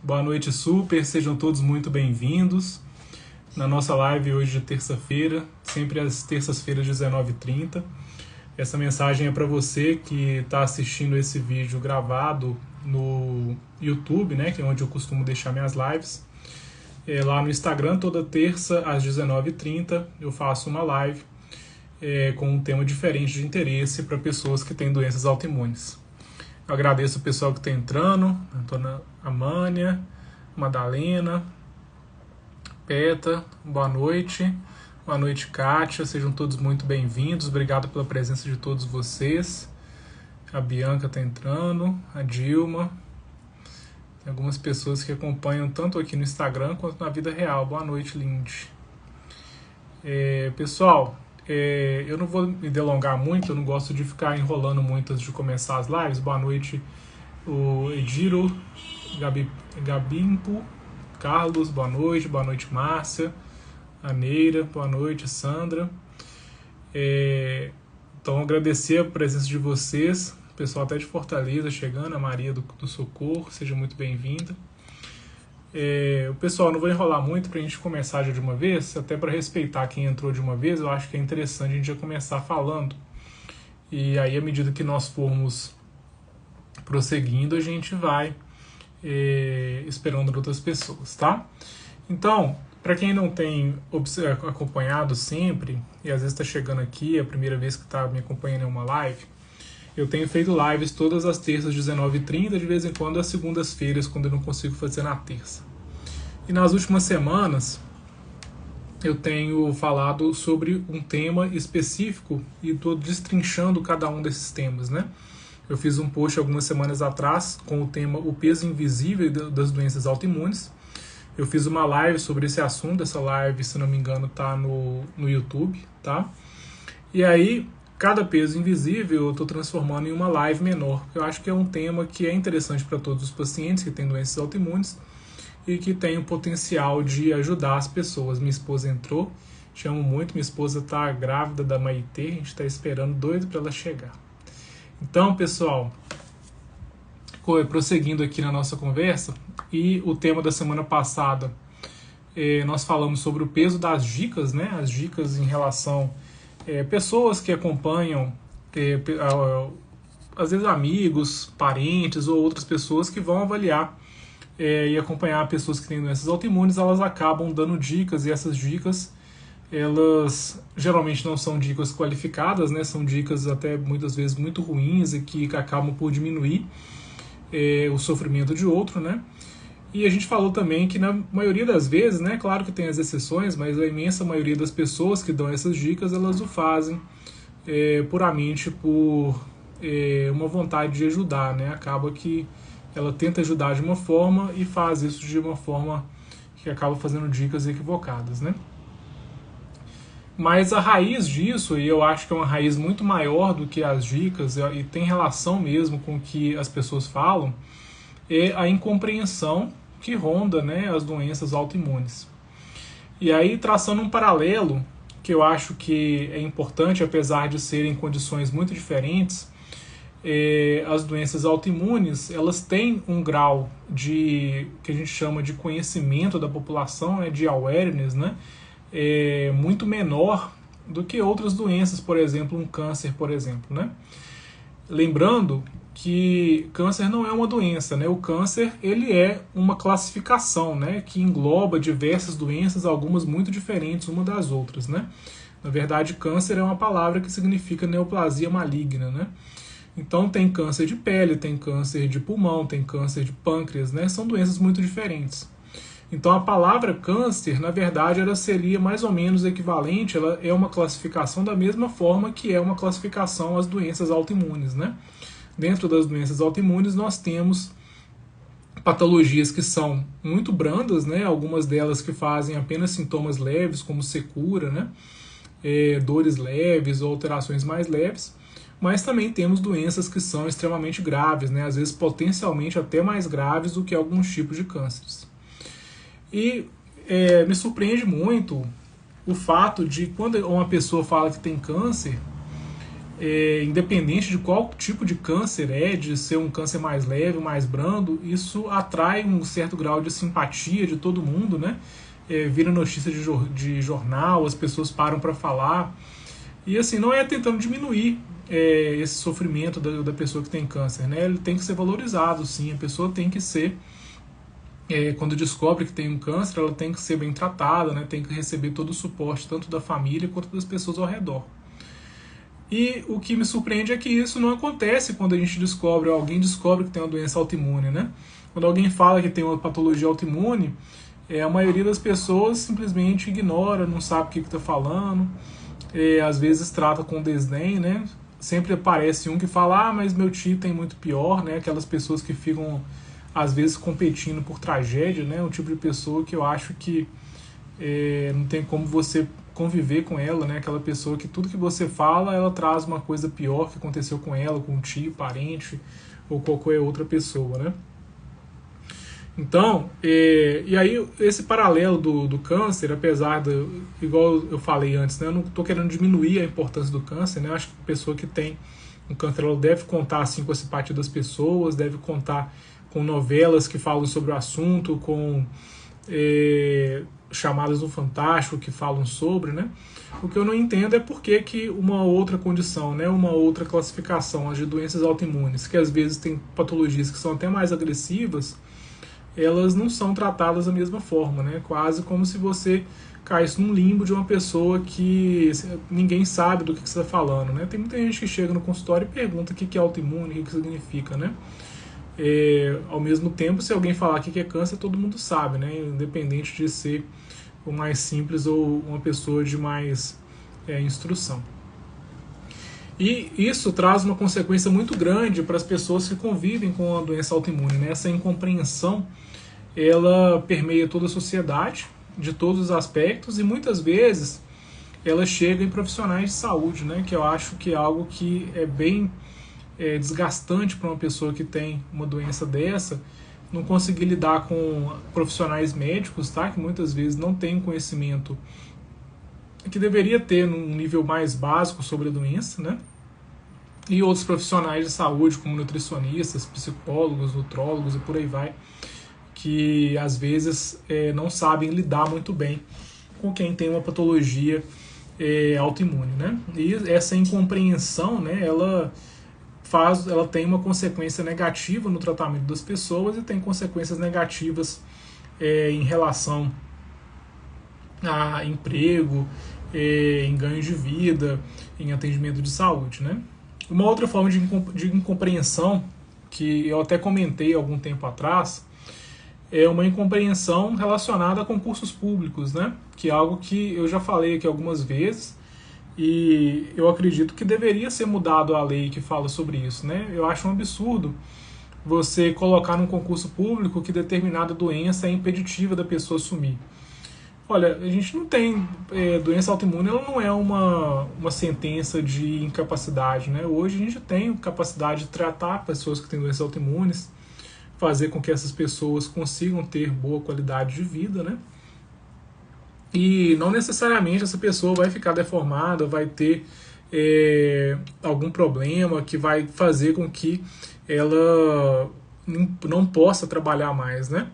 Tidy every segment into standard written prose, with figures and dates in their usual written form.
Boa noite, super. Sejam todos muito bem-vindos na nossa live hoje de terça-feira, sempre às terças-feiras, 19h30. Essa mensagem é para você que está assistindo esse vídeo gravado no YouTube, né, que é onde eu costumo deixar minhas lives. Lá no Instagram, toda terça às 19h30, eu faço uma live com um tema diferente de interesse para pessoas que têm doenças autoimunes. Eu agradeço o pessoal que está entrando, a dona Amânia, Madalena, Peta, boa noite, Kátia, sejam todos muito bem-vindos, obrigado pela presença de todos vocês. A Bianca está entrando, a Dilma, tem algumas pessoas que acompanham tanto aqui no Instagram quanto na vida real. Boa noite, Lindy. Pessoal, eu não vou me delongar muito, eu não gosto de ficar enrolando muito antes de começar as lives. Boa noite, o Ediro, Gabimpo, Carlos, boa noite, Márcia, a Neira, boa noite, Sandra. Então, agradecer a presença de vocês, o pessoal até de Fortaleza chegando, a Maria do Socorro, seja muito bem-vinda. Pessoal, não vou enrolar muito para a gente começar já de uma vez, até para respeitar quem entrou de uma vez, eu acho que é interessante a gente já começar falando. E aí, à medida que nós formos prosseguindo, a gente vai esperando outras pessoas, tá? Então, para quem não tem acompanhado sempre, e às vezes está chegando aqui, é a primeira vez que está me acompanhando em uma live, eu tenho feito lives todas as terças, 19h30, de vez em quando às segundas-feiras, quando eu não consigo fazer na terça. E nas últimas semanas, eu tenho falado sobre um tema específico e estou destrinchando cada um desses temas, né? Eu fiz um post algumas semanas atrás com o tema O Peso Invisível das Doenças Autoimunes. Eu fiz uma live sobre esse assunto, essa live, se não me engano, está no YouTube, tá? E aí, cada peso invisível eu estou transformando em uma live menor, porque eu acho que é um tema que é interessante para todos os pacientes que têm doenças autoimunes e que tem o potencial de ajudar as pessoas. Minha esposa entrou, te amo muito, minha esposa está grávida da Maitê, a gente está esperando doido para ela chegar. Então, pessoal, prosseguindo aqui na nossa conversa, e o tema da semana passada, nós falamos sobre o peso das dicas, né? As dicas em relação pessoas que acompanham, às vezes amigos, parentes ou outras pessoas que vão avaliar e acompanhar pessoas que têm doenças autoimunes, elas acabam dando dicas, e essas dicas, elas geralmente não são dicas qualificadas, né? São dicas até muitas vezes muito ruins e que acabam por diminuir o sofrimento de outro, né? E a gente falou também que na maioria das vezes, né, claro que tem as exceções, mas a imensa maioria das pessoas que dão essas dicas, elas o fazem puramente por uma vontade de ajudar, né? Acaba que ela tenta ajudar de uma forma e faz isso de uma forma que acaba fazendo dicas equivocadas, né? Mas a raiz disso, e eu acho que é uma raiz muito maior do que as dicas, e tem relação mesmo com o que as pessoas falam, é a incompreensão que ronda, né, as doenças autoimunes. E aí, traçando um paralelo, que eu acho que é importante, apesar de serem condições muito diferentes, as doenças autoimunes, elas têm um grau de, que a gente chama de conhecimento da população, de awareness, né, muito menor do que outras doenças, por exemplo, um câncer, por exemplo, né? Lembrando que câncer não é uma doença, né? O câncer, ele é uma classificação, né, que engloba diversas doenças, algumas muito diferentes uma das outras, né? Na verdade, câncer é uma palavra que significa neoplasia maligna, né? Então tem câncer de pele, tem câncer de pulmão, tem câncer de pâncreas, né? São doenças muito diferentes. Então a palavra câncer, na verdade, ela seria mais ou menos equivalente, ela é uma classificação da mesma forma que é uma classificação às doenças autoimunes, né? Dentro das doenças autoimunes nós temos patologias que são muito brandas, né? Algumas delas que fazem apenas sintomas leves, como secura, né? Dores leves ou alterações mais leves, mas também temos doenças que são extremamente graves, né? Às vezes potencialmente até mais graves do que alguns tipos de cânceres. E me surpreende muito o fato de quando uma pessoa fala que tem câncer, independente de qual tipo de câncer de ser um câncer mais leve, mais brando, isso atrai um certo grau de simpatia de todo mundo, né? Vira notícia de jornal, as pessoas param para falar. E assim, não é tentando diminuir esse sofrimento da pessoa que tem câncer, né? Ele tem que ser valorizado, sim. A pessoa tem que ser, quando descobre que tem um câncer, ela tem que ser bem tratada, né? Tem que receber todo o suporte, tanto da família quanto das pessoas ao redor. E o que me surpreende é que isso não acontece quando a gente descobre, alguém descobre que tem uma doença autoimune, né? Quando alguém fala que tem uma patologia autoimune, a maioria das pessoas simplesmente ignora, não sabe o que está falando, às vezes trata com desdém, né? Sempre aparece um que fala, mas meu tio tem muito pior, né? Aquelas pessoas que ficam, às vezes, competindo por tragédia, né? Um tipo de pessoa que eu acho que não tem como você conviver com ela, né? Aquela pessoa que tudo que você fala, ela traz uma coisa pior que aconteceu com ela, com um tio, parente ou qualquer outra pessoa, né? Então, e aí esse paralelo do câncer, apesar igual eu falei antes, né? Eu não estou querendo diminuir a importância do câncer, né? Eu acho que a pessoa que tem um câncer, ela deve contar assim com a simpatia das pessoas, deve contar com novelas que falam sobre o assunto, com chamadas do Fantástico que falam sobre, né? O que eu não entendo é por que uma outra condição, né, uma outra classificação, as de doenças autoimunes, que às vezes tem patologias que são até mais agressivas, elas não são tratadas da mesma forma, né? Quase como se você caísse num limbo de uma pessoa que ninguém sabe do que você está falando, né? Tem muita gente que chega no consultório e pergunta o que é autoimune, o que significa, né? Ao mesmo tempo, se alguém falar que é câncer, todo mundo sabe, né? Independente de ser o mais simples ou uma pessoa de mais instrução. E isso traz uma consequência muito grande para as pessoas que convivem com a doença autoimune, né? Essa incompreensão, ela permeia toda a sociedade, de todos os aspectos, e muitas vezes ela chega em profissionais de saúde, né? Que eu acho que é algo que é bem desgastante para uma pessoa que tem uma doença dessa, não conseguir lidar com profissionais médicos, tá? Que muitas vezes não têm conhecimento que deveria ter num nível mais básico sobre a doença, né? E outros profissionais de saúde, como nutricionistas, psicólogos, nutrólogos e por aí vai, que às vezes não sabem lidar muito bem com quem tem uma patologia autoimune, né? E essa incompreensão, né, ela tem uma consequência negativa no tratamento das pessoas e tem consequências negativas em relação a emprego, em ganho de vida, em atendimento de saúde, né? Uma outra forma de incompreensão, que eu até comentei algum tempo atrás, é uma incompreensão relacionada a concursos públicos, né? Que é algo que eu já falei aqui algumas vezes e eu acredito que deveria ser mudado a lei que fala sobre isso, né? Eu acho um absurdo você colocar num concurso público que determinada doença é impeditiva da pessoa assumir. Olha, a gente não tem doença autoimune, ela não é uma sentença de incapacidade, né? Hoje a gente tem capacidade de tratar pessoas que têm doenças autoimunes, fazer com que essas pessoas consigam ter boa qualidade de vida, né? E não necessariamente essa pessoa vai ficar deformada, vai ter algum problema que vai fazer com que ela não possa trabalhar mais, né?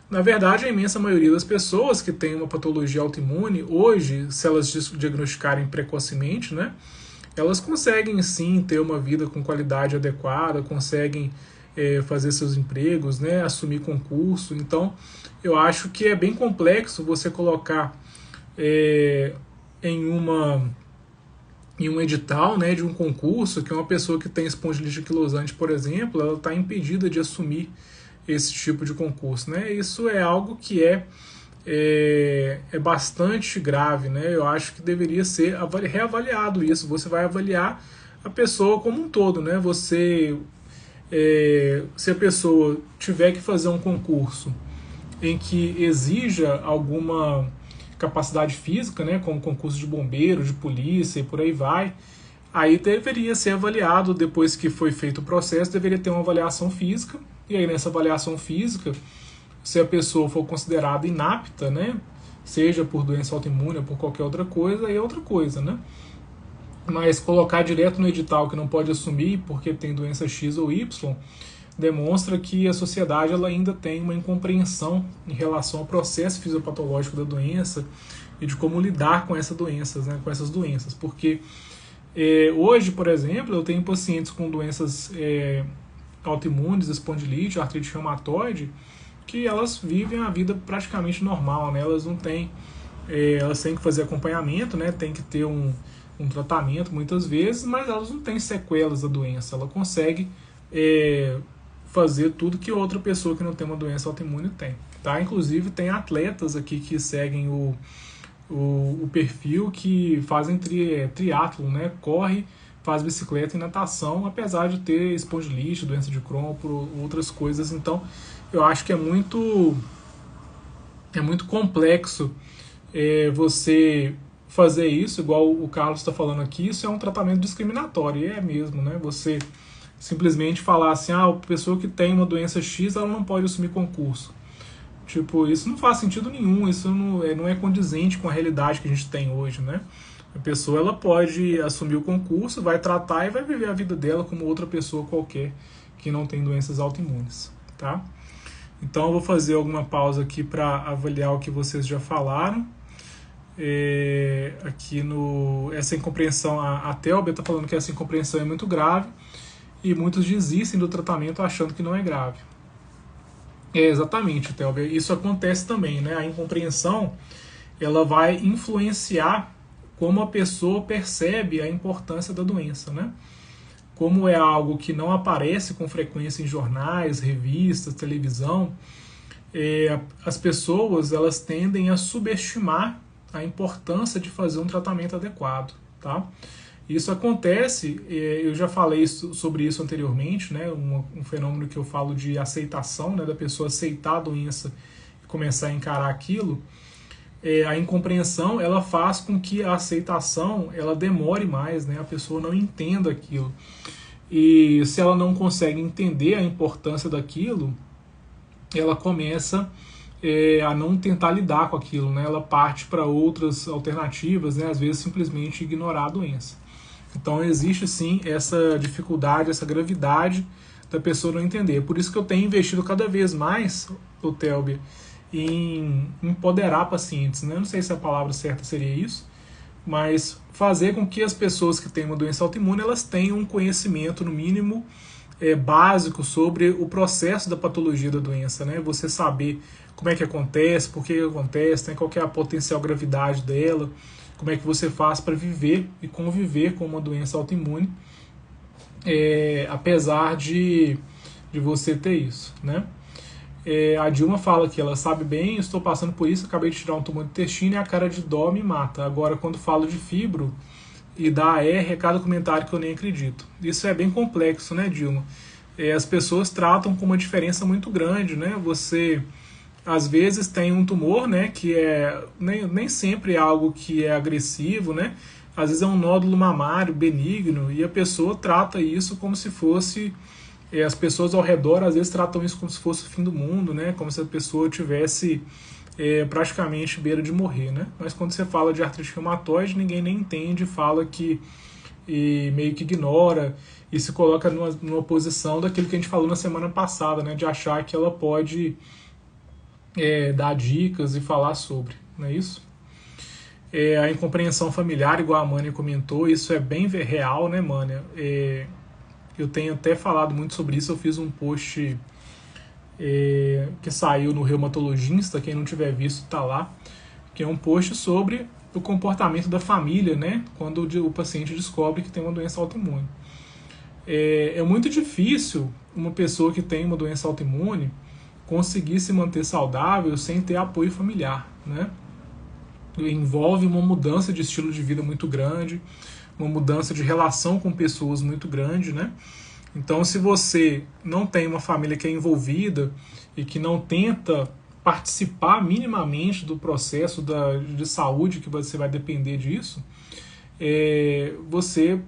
Na verdade, a imensa maioria das pessoas que tem uma patologia autoimune, hoje, se elas diagnosticarem precocemente, né, elas conseguem sim ter uma vida com qualidade adequada, conseguem fazer seus empregos, né, assumir concurso. Então, eu acho que é bem complexo você colocar em um edital, né, de um concurso que uma pessoa que tem espondilite anquilosante, por exemplo, ela está impedida de assumir esse tipo de concurso, né? Isso é algo que é bastante grave, né? Eu acho que deveria ser reavaliado isso. Você vai avaliar a pessoa como um todo, né? Se a pessoa tiver que fazer um concurso em que exija alguma capacidade física, né? Como concurso de bombeiro, de polícia e por aí vai, aí deveria ser avaliado, depois que foi feito o processo, deveria ter uma avaliação física. E aí nessa avaliação física, se a pessoa for considerada inapta, né, seja por doença autoimune ou por qualquer outra coisa, aí é outra coisa, né? mas colocar direto no edital que não pode assumir porque tem doença X ou Y, demonstra que a sociedade ela ainda tem uma incompreensão em relação ao processo fisiopatológico da doença e de como lidar com essas doenças, né, com essas doenças. Porque hoje, por exemplo, eu tenho pacientes com doenças autoimunes, espondilite, artrite reumatoide, que elas vivem a vida praticamente normal, né? Elas não têm, elas têm que fazer acompanhamento, né? Tem que ter um tratamento muitas vezes, mas elas não têm sequelas da doença. Ela consegue fazer tudo que outra pessoa que não tem uma doença autoimune tem, tá? Inclusive tem atletas aqui que seguem o perfil que fazem triatlon, né? Corre, faz bicicleta e natação, apesar de ter espondilite, doença de Crohn, por outras coisas. Então, eu acho que é muito complexo você fazer isso, igual o Carlos está falando aqui. Isso é um tratamento discriminatório, e é mesmo, né? Você simplesmente falar assim, a pessoa que tem uma doença X, ela não pode assumir concurso. Tipo, isso não faz sentido nenhum, isso não é condizente com a realidade que a gente tem hoje, né? A pessoa ela pode assumir o concurso, vai tratar e vai viver a vida dela como outra pessoa qualquer que não tem doenças autoimunes, tá? Então eu vou fazer alguma pausa aqui para avaliar o que vocês já falaram. Aqui essa incompreensão, a Thelbia está falando que essa incompreensão é muito grave e muitos desistem do tratamento achando que não é grave. Exatamente, Thelbia, isso acontece também, né? A incompreensão ela vai influenciar como a pessoa percebe a importância da doença, né? Como é algo que não aparece com frequência em jornais, revistas, televisão, as pessoas elas tendem a subestimar a importância de fazer um tratamento adequado, tá? Isso acontece, eu já falei sobre isso anteriormente, né? Um fenômeno que eu falo de aceitação, né? Da pessoa aceitar a doença e começar a encarar aquilo. A incompreensão ela faz com que a aceitação ela demore mais, né? A pessoa não entenda aquilo. E se ela não consegue entender a importância daquilo, ela começa a não tentar lidar com aquilo, né? Ela parte para outras alternativas, né? Às vezes simplesmente ignorar a doença. Então existe sim essa dificuldade, essa gravidade da pessoa não entender. Por isso que eu tenho investido cada vez mais, o Thelbia, em empoderar pacientes, né? Não sei se a palavra certa seria isso, mas fazer com que as pessoas que têm uma doença autoimune elas tenham um conhecimento, no mínimo, básico sobre o processo da patologia da doença, né? Você saber como é que acontece, por que acontece, né? Qual que é a potencial gravidade dela, como é que você faz para viver e conviver com uma doença autoimune, apesar de você ter isso, né? A Dilma fala que ela sabe bem, estou passando por isso, acabei de tirar um tumor de intestino e a cara de dó me mata. Agora, quando falo de fibro e da AR, é cada comentário que eu nem acredito. Isso é bem complexo, né, Dilma? As pessoas tratam com uma diferença muito grande, né? Você, às vezes, tem um tumor, né, que nem sempre é algo que é agressivo, né? Às vezes é um nódulo mamário benigno e a pessoa trata isso como se fosse... as pessoas ao redor às vezes tratam isso como se fosse o fim do mundo, né? Como se a pessoa tivesse praticamente beira de morrer, né? Mas quando você fala de artrite reumatoide, ninguém nem entende, fala que meio que ignora e se coloca numa posição daquilo que a gente falou na semana passada, né? De achar que ela pode dar dicas e falar sobre, não é isso? A incompreensão familiar, igual a Mânia comentou, isso é bem real, né, Mânia? Eu tenho até falado muito sobre isso, eu fiz um post que saiu no Reumatologista, quem não tiver visto tá lá, que é um post sobre o comportamento da família, né, quando o paciente descobre que tem uma doença autoimune. É muito difícil uma pessoa que tem uma doença autoimune conseguir se manter saudável sem ter apoio familiar, né? Envolve uma mudança de estilo de vida muito grande, uma mudança de relação com pessoas muito grande, né? Então, se você não tem uma família que é envolvida e que não tenta participar minimamente do processo de saúde que você vai depender disso, você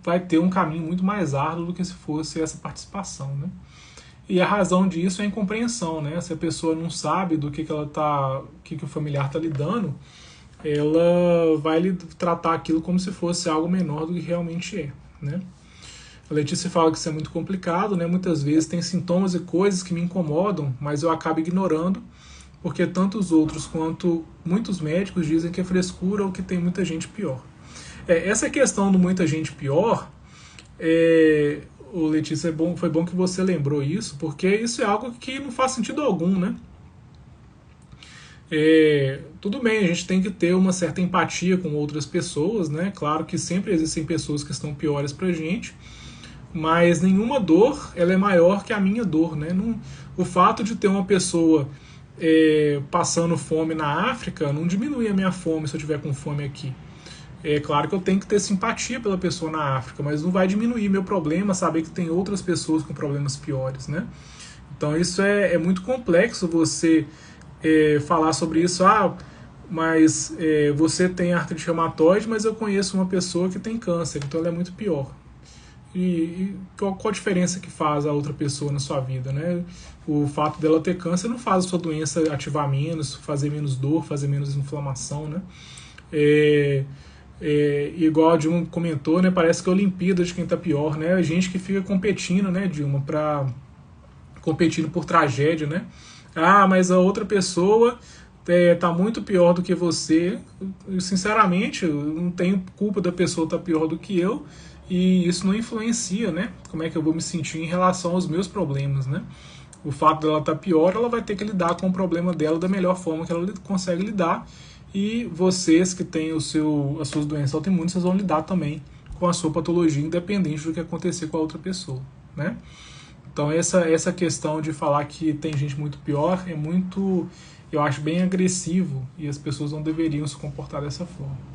vai ter um caminho muito mais árduo do que se fosse essa participação, né? E a razão disso é a incompreensão, né? Se a pessoa não sabe do que ela tá, o que o familiar está lidando, ela vai lhe tratar aquilo como se fosse algo menor do que realmente é, né? A Letícia fala que isso é muito complicado, né? Muitas vezes tem sintomas e coisas que me incomodam, mas eu acabo ignorando, porque tanto os outros quanto muitos médicos dizem que é frescura ou que tem muita gente pior. Essa questão do muita gente pior, o Letícia, foi bom que você lembrou isso, porque isso é algo que não faz sentido algum, né? Tudo bem, a gente tem que ter uma certa empatia com outras pessoas, né? Claro que sempre existem pessoas que estão piores pra gente, mas nenhuma dor ela é maior que a minha dor, né? O fato de ter uma pessoa passando fome na África não diminui a minha fome se eu tiver com fome aqui. É claro que eu tenho que ter simpatia pela pessoa na África, mas não vai diminuir meu problema saber que tem outras pessoas com problemas piores, né? Então isso é muito complexo você falar sobre isso. Mas você tem artrite reumatoide, mas eu conheço uma pessoa que tem câncer, então ela é muito pior. E qual a diferença que faz a outra pessoa na sua vida, né? O fato dela ter câncer não faz a sua doença ativar menos, fazer menos dor, fazer menos inflamação, né? Igual a Dilma comentou, né? Parece que é a Olimpíada de quem tá pior, né? A gente que fica competindo, né, Dilma, competindo por tragédia, né? Mas a outra pessoa tá muito pior do que você. Sinceramente, eu não tenho culpa da pessoa estar pior do que eu, e isso não influencia, né? Como é que eu vou me sentir em relação aos meus problemas, né? O fato dela estar pior, ela vai ter que lidar com o problema dela da melhor forma que ela consegue lidar, e vocês que têm as suas doenças autoimunes, vocês vão lidar também com a sua patologia, independente do que acontecer com a outra pessoa, né? Então essa questão de falar que tem gente muito pior é muito, eu acho, bem agressivo, e as pessoas não deveriam se comportar dessa forma.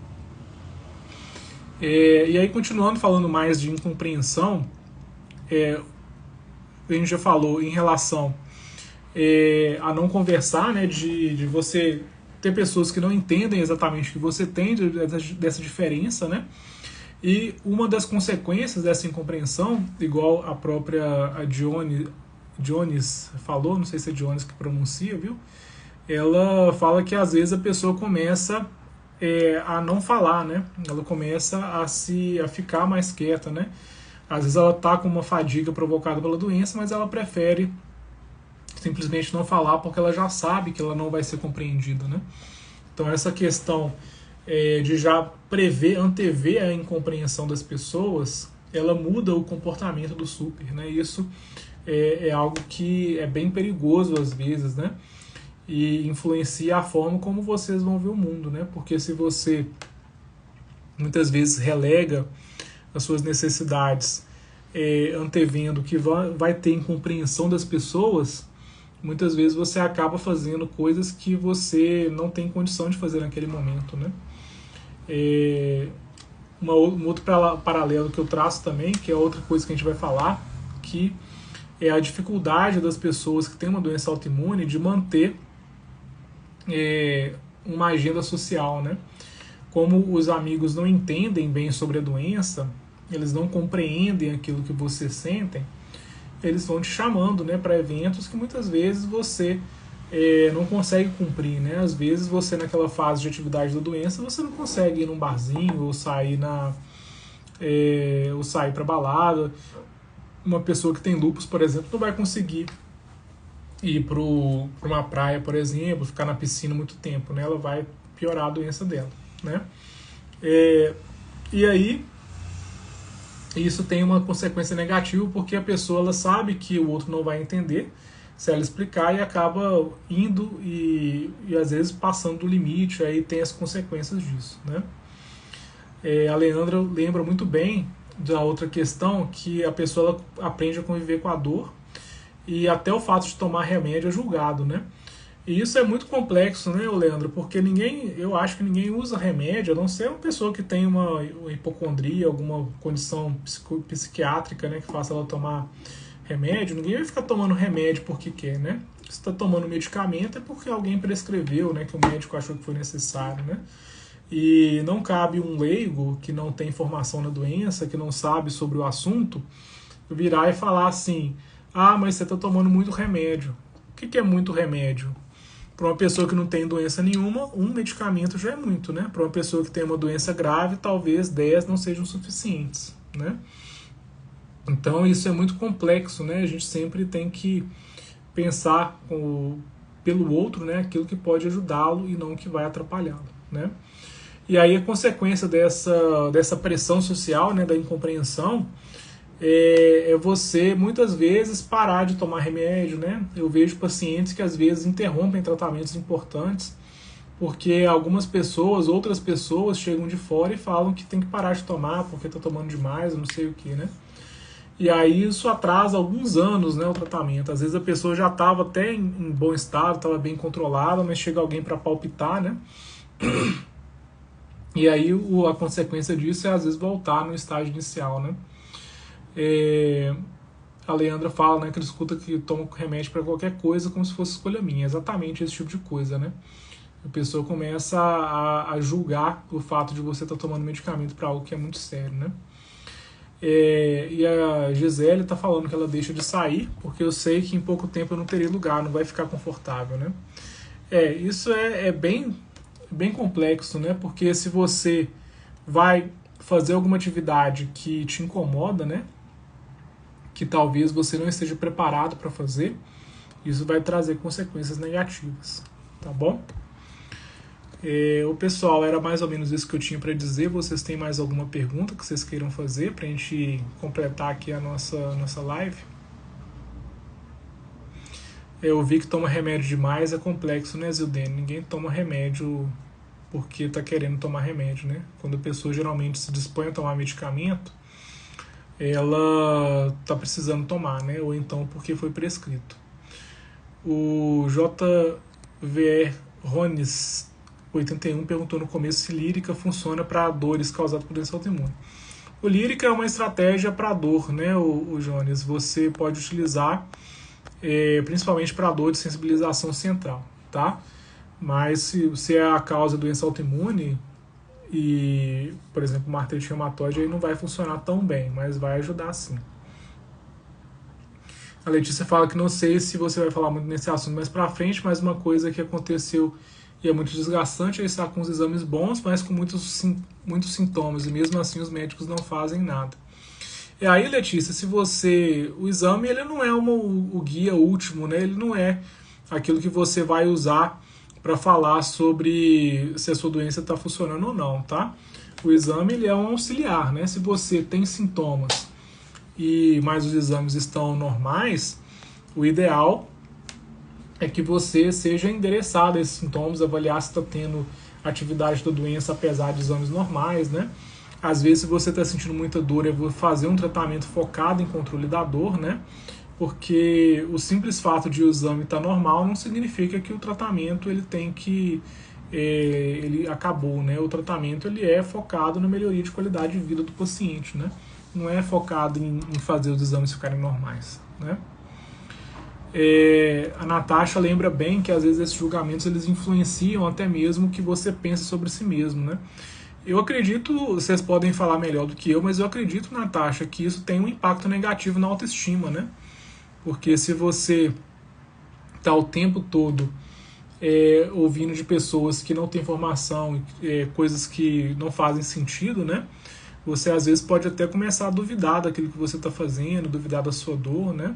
E aí, continuando falando mais de incompreensão, a gente já falou em relação a não conversar, né, de você ter pessoas que não entendem exatamente o que você tem, dessa diferença, né? E uma das consequências dessa incompreensão, igual a própria Jones falou, não sei se é Jones que pronuncia, viu? Ela fala que às vezes a pessoa começa a não falar, né? Ela começa a ficar mais quieta, né? Às vezes ela tá com uma fadiga provocada pela doença, mas ela prefere simplesmente não falar porque ela já sabe que ela não vai ser compreendida, né? Então essa questão de já antever a incompreensão das pessoas, ela muda o comportamento do super, né? Isso é algo que é bem perigoso às vezes, né? E influencia a forma como vocês vão ver o mundo, né? Porque se você muitas vezes relega as suas necessidades antevendo que vai ter incompreensão das pessoas, muitas vezes você acaba fazendo coisas que você não tem condição de fazer naquele momento, né? Um outro paralelo que eu traço também, que é outra coisa que a gente vai falar, que é a dificuldade das pessoas que têm uma doença autoimune de manter uma agenda social, né? Como os amigos não entendem bem sobre a doença, eles não compreendem aquilo que você sentem, eles vão te chamando, né, para eventos que muitas vezes você não consegue cumprir, né? Às vezes você, naquela fase de atividade da doença, você não consegue ir num barzinho ou sair para balada. Uma pessoa que tem lúpus, por exemplo, não vai conseguir ir para uma praia, por exemplo, ficar na piscina muito tempo, né? Ela vai piorar a doença dela, né? E aí isso tem uma consequência negativa, porque a pessoa ela sabe que o outro não vai entender se ela explicar, e acaba indo e às vezes passando do limite, aí tem as consequências disso, né? A Leandra lembra muito bem da outra questão, que a pessoa ela aprende a conviver com a dor, e até o fato de tomar remédio é julgado, né? E isso é muito complexo, né, Leandro? Porque eu acho que ninguém usa remédio, a não ser uma pessoa que tem uma hipocondria, alguma condição psiquiátrica, né, que faça ela tomar remédio. Ninguém vai ficar tomando remédio porque quer, né? Se está tomando medicamento é porque alguém prescreveu, né, que o médico achou que foi necessário, né? E não cabe um leigo que não tem informação na doença, que não sabe sobre o assunto, virar e falar assim: mas você está tomando muito remédio. O que é muito remédio? Para uma pessoa que não tem doença nenhuma, um medicamento já é muito, né? Para uma pessoa que tem uma doença grave, talvez 10 não sejam suficientes, né? Então isso é muito complexo, né? A gente sempre tem que pensar pelo outro, né? Aquilo que pode ajudá-lo e não o que vai atrapalhá-lo, né? E aí a consequência dessa pressão social, né? Da incompreensão, é você muitas vezes parar de tomar remédio, né? Eu vejo pacientes que às vezes interrompem tratamentos importantes porque algumas pessoas, outras pessoas chegam de fora e falam que tem que parar de tomar porque está tomando demais, não sei o que, né? E aí isso atrasa alguns anos, né, o tratamento. Às vezes a pessoa já estava até em bom estado, estava bem controlada, mas chega alguém para palpitar, né? E aí a consequência disso é às vezes voltar no estágio inicial, né? A Leandra fala, né, que ele escuta que toma remédio para qualquer coisa como se fosse escolha minha. Exatamente esse tipo de coisa, né? A pessoa começa a julgar o fato de você estar tomando medicamento para algo que é muito sério, né? E a Gisele está falando que ela deixa de sair porque eu sei que em pouco tempo eu não terei lugar, não vai ficar confortável, né? Isso é bem complexo, né? Porque se você vai fazer alguma atividade que te incomoda, né? Que talvez você não esteja preparado para fazer, isso vai trazer consequências negativas, tá bom? O pessoal, era mais ou menos isso que eu tinha para dizer. Vocês têm mais alguma pergunta que vocês queiram fazer para a gente completar aqui a nossa live? Eu vi que toma remédio demais, é complexo, né, Zildene? Ninguém toma remédio porque está querendo tomar remédio, né? Quando a pessoa geralmente se dispõe a tomar medicamento, ela está precisando tomar, né? Ou então porque foi prescrito. O JVR Rones 81 perguntou no começo se lírica funciona para dores causadas por doença autoimune. O lírica é uma estratégia para dor, né, o Jones? Você pode utilizar principalmente para dor de sensibilização central, tá? Mas se é a causa da doença autoimune e, por exemplo, uma artrite reumatoide, aí não vai funcionar tão bem, mas vai ajudar sim. A Letícia fala que não sei se você vai falar muito nesse assunto mais pra frente, mas uma coisa que aconteceu e é muito desgastante é estar com os exames bons, mas com muitos sintomas, e mesmo assim os médicos não fazem nada. E aí, Letícia, o exame ele não é o guia último, né? Ele não é aquilo que você vai usar para falar sobre se a sua doença está funcionando ou não, tá? O exame ele é um auxiliar, né? Se você tem sintomas mas os exames estão normais, o ideal é que você seja endereçado a esses sintomas, avaliar se está tendo atividade da doença apesar de exames normais, né? Às vezes, se você está sentindo muita dor, eu vou fazer um tratamento focado em controle da dor, né? Porque o simples fato de o exame estar normal não significa que o tratamento ele acabou, né? O tratamento ele é focado na melhoria de qualidade de vida do paciente, né? Não é focado em fazer os exames ficarem normais, né? A Natasha lembra bem que às vezes esses julgamentos eles influenciam até mesmo o que você pensa sobre si mesmo, né? Eu acredito, vocês podem falar melhor do que eu, mas eu acredito, Natasha, que isso tem um impacto negativo na autoestima, né? Porque se você está o tempo todo ouvindo de pessoas que não têm formação, coisas que não fazem sentido, né? Você às vezes pode até começar a duvidar daquilo que você está fazendo, duvidar da sua dor, né?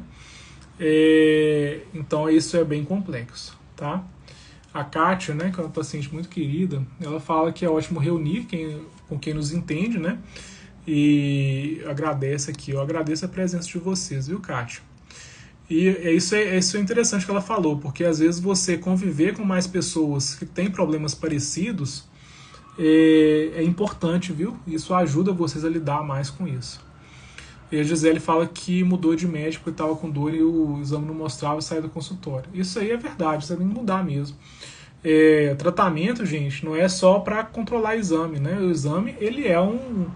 Então isso é bem complexo, tá? A Kátia, né, que é uma paciente muito querida, ela fala que é ótimo reunir com quem nos entende, né? E agradece aqui, eu agradeço a presença de vocês, viu, Kátia? E isso é interessante que ela falou, porque às vezes você conviver com mais pessoas que têm problemas parecidos é importante, viu? Isso ajuda vocês a lidar mais com isso. E a Gisele fala que mudou de médico e estava com dor e o exame não mostrava e saiu do consultório. Isso aí é verdade, você tem que mudar mesmo. Tratamento, gente, não é só para controlar exame, né? O exame ele é um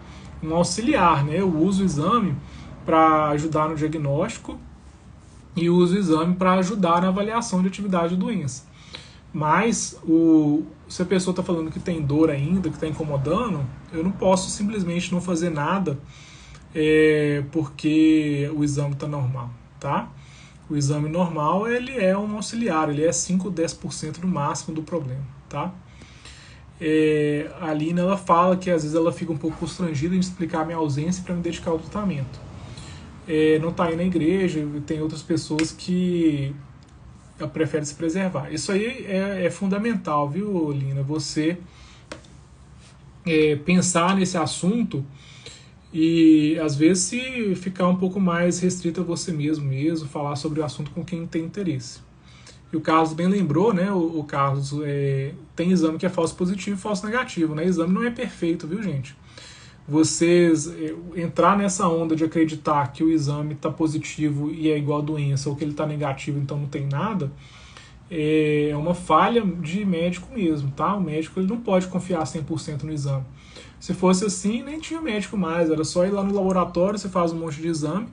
auxiliar, né? Eu uso o exame para ajudar no diagnóstico e uso o exame para ajudar na avaliação de atividade da doença. Mas se a pessoa está falando que tem dor ainda, que está incomodando, eu não posso simplesmente não fazer nada porque o exame está normal, tá? O exame normal, ele é um auxiliar, ele é 5 ou 10% no máximo do problema, tá? A Alina, ela fala que às vezes ela fica um pouco constrangida em explicar a minha ausência para me dedicar ao tratamento. Não está aí na igreja, tem outras pessoas que preferem se preservar. Isso aí é fundamental, viu, Lina? Você pensar nesse assunto e às vezes se ficar um pouco mais restrito a você mesmo, falar sobre o assunto com quem tem interesse. E o Carlos bem lembrou, né? O Carlos tem exame que é falso positivo e falso negativo, né? Exame não é perfeito, viu, gente? Vocês entrar nessa onda de acreditar que o exame está positivo e é igual a doença, ou que ele está negativo, então não tem nada, é uma falha de médico mesmo, tá? O médico ele não pode confiar 100% no exame. Se fosse assim, nem tinha médico mais, era só ir lá no laboratório, você faz um monte de exame,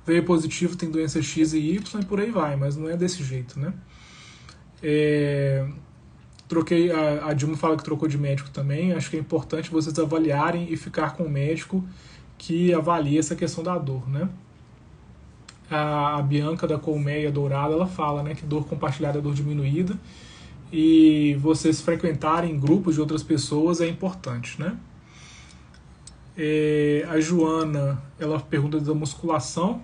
veio positivo, tem doença X e Y e por aí vai, mas não é desse jeito, né? A Dilma fala que trocou de médico também, acho que é importante vocês avaliarem e ficar com um médico que avalie essa questão da dor, né? A Bianca da Colmeia Dourada, ela fala, né, que dor compartilhada é dor diminuída, e vocês frequentarem grupos de outras pessoas é importante, né? A Joana, ela pergunta da musculação.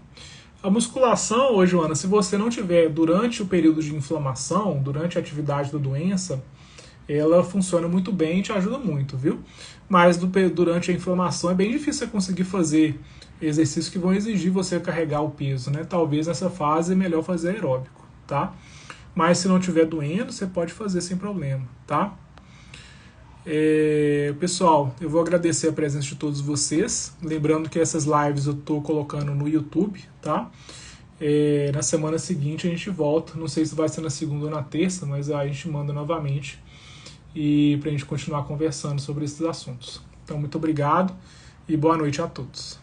A musculação, Joana, se você não tiver durante o período de inflamação, durante a atividade da doença, ela funciona muito bem e te ajuda muito, viu? Mas durante a inflamação é bem difícil você conseguir fazer exercícios que vão exigir você carregar o peso, né? Talvez nessa fase é melhor fazer aeróbico, tá? Mas se não estiver doendo, você pode fazer sem problema, tá? Pessoal, eu vou agradecer a presença de todos vocês. Lembrando que essas lives eu estou colocando no YouTube, tá? Na semana seguinte a gente volta. Não sei se vai ser na segunda ou na terça, mas a gente manda novamente e pra gente continuar conversando sobre esses assuntos. Então, muito obrigado e boa noite a todos.